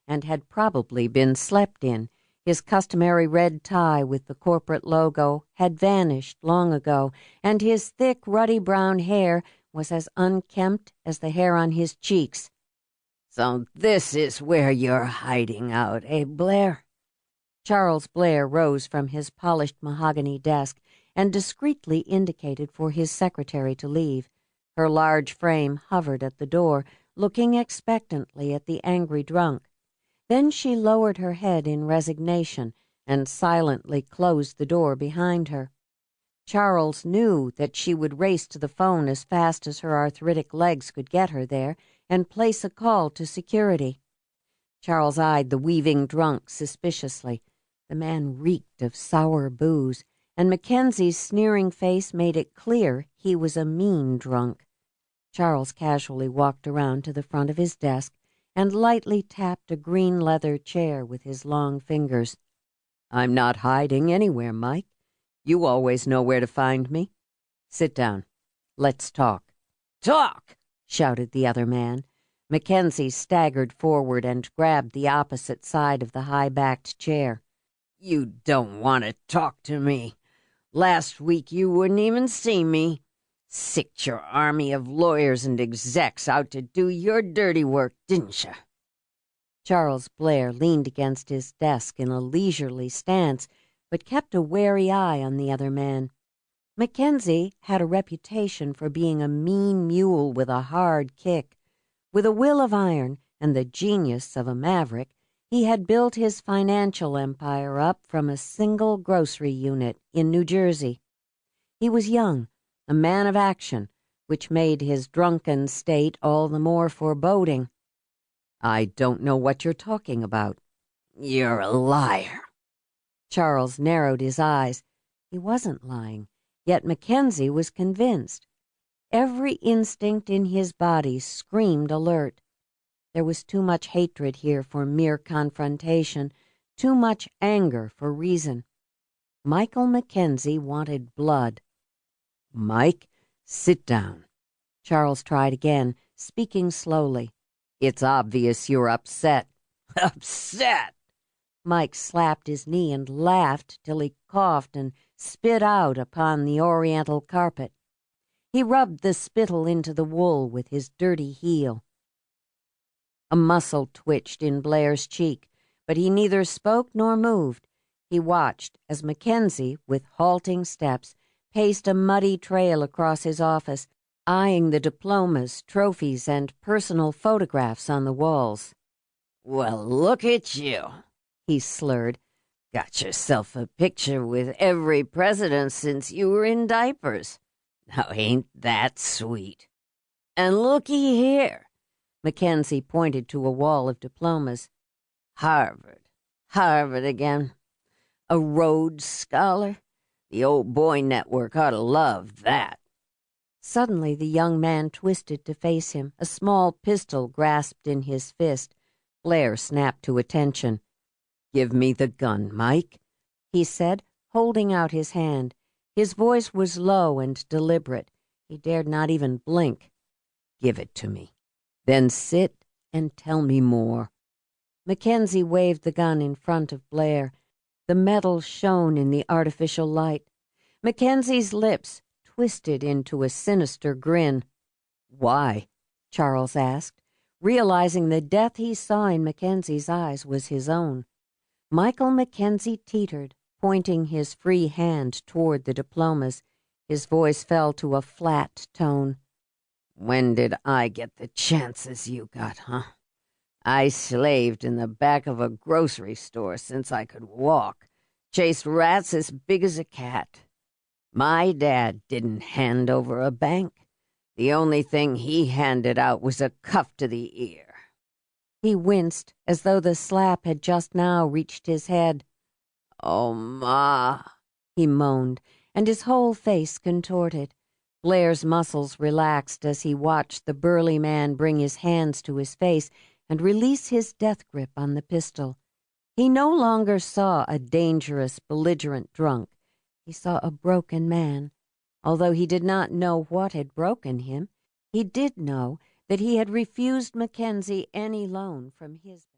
and had probably been slept in. His customary red tie with the corporate logo had vanished long ago, and his thick, ruddy brown hair was as unkempt as the hair on his cheeks. "So this is where you're hiding out, eh, Blair?" Charles Blair rose from his polished mahogany desk and discreetly indicated for his secretary to leave. Her large frame hovered at the door, looking expectantly at the angry drunk. Then she lowered her head in resignation and silently closed the door behind her. Charles knew that she would race to the phone as fast as her arthritic legs could get her there and place a call to security. Charles eyed the weaving drunk suspiciously. The man reeked of sour booze, and Mackenzie's sneering face made it clear he was a mean drunk. Charles casually walked around to the front of his desk and lightly tapped a green leather chair with his long fingers. "I'm not hiding anywhere, Mike. You always know where to find me. Sit down. Let's talk." "Talk!" shouted the other man. Mackenzie staggered forward and grabbed the opposite side of the high-backed chair. "You don't want to talk to me. Last week you wouldn't even see me. Sicked your army of lawyers and execs out to do your dirty work, didn't you?" Charles Blair leaned against his desk in a leisurely stance, but kept a wary eye on the other man. Mackenzie had a reputation for being a mean mule with a hard kick. With a will of iron and the genius of a maverick, he had built his financial empire up from a single grocery unit in New Jersey. He was young, a man of action, which made his drunken state all the more foreboding. "I don't know what you're talking about." "You're a liar." Charles narrowed his eyes. He wasn't lying, yet Mackenzie was convinced. Every instinct in his body screamed alert. There was too much hatred here for mere confrontation, too much anger for reason. Michael Mackenzie wanted blood. "Mike, sit down." Charles tried again, speaking slowly. "It's obvious you're upset." "Upset?" Mike slapped his knee and laughed till he coughed and spit out upon the oriental carpet. He rubbed the spittle into the wool with his dirty heel. A muscle twitched in Blair's cheek, but he neither spoke nor moved. He watched as Mackenzie, with halting steps, paced a muddy trail across his office, eyeing the diplomas, trophies, and personal photographs on the walls. "Well, look at you," he slurred. "Got yourself a picture with every president since you were in diapers. Now ain't that sweet? And looky here." Mackenzie pointed to a wall of diplomas. Harvard again. A Rhodes Scholar. The old boy network ought to love that." Suddenly the young man twisted to face him, a small pistol grasped in his fist. Blair snapped to attention. "Give me the gun, Mike," he said, holding out his hand. His voice was low and deliberate. He dared not even blink. "Give it to me. Then sit and tell me more." Mackenzie waved the gun in front of Blair. The metal shone in the artificial light. Mackenzie's lips twisted into a sinister grin. "Why?" Charles asked, realizing the death he saw in Mackenzie's eyes was his own. Michael Mackenzie teetered, pointing his free hand toward the diplomas. His voice fell to a flat tone. "When did I get the chances you got, huh? I slaved in the back of a grocery store since I could walk, chased rats as big as a cat. My dad didn't hand over a bank. The only thing he handed out was a cuff to the ear." He winced as though the slap had just now reached his head. "Oh, Ma," he moaned, and his whole face contorted. Blair's muscles relaxed as he watched the burly man bring his hands to his face and release his death grip on the pistol. He no longer saw a dangerous, belligerent drunk. He saw a broken man. Although he did not know what had broken him, he did know that he had refused Mackenzie any loan from his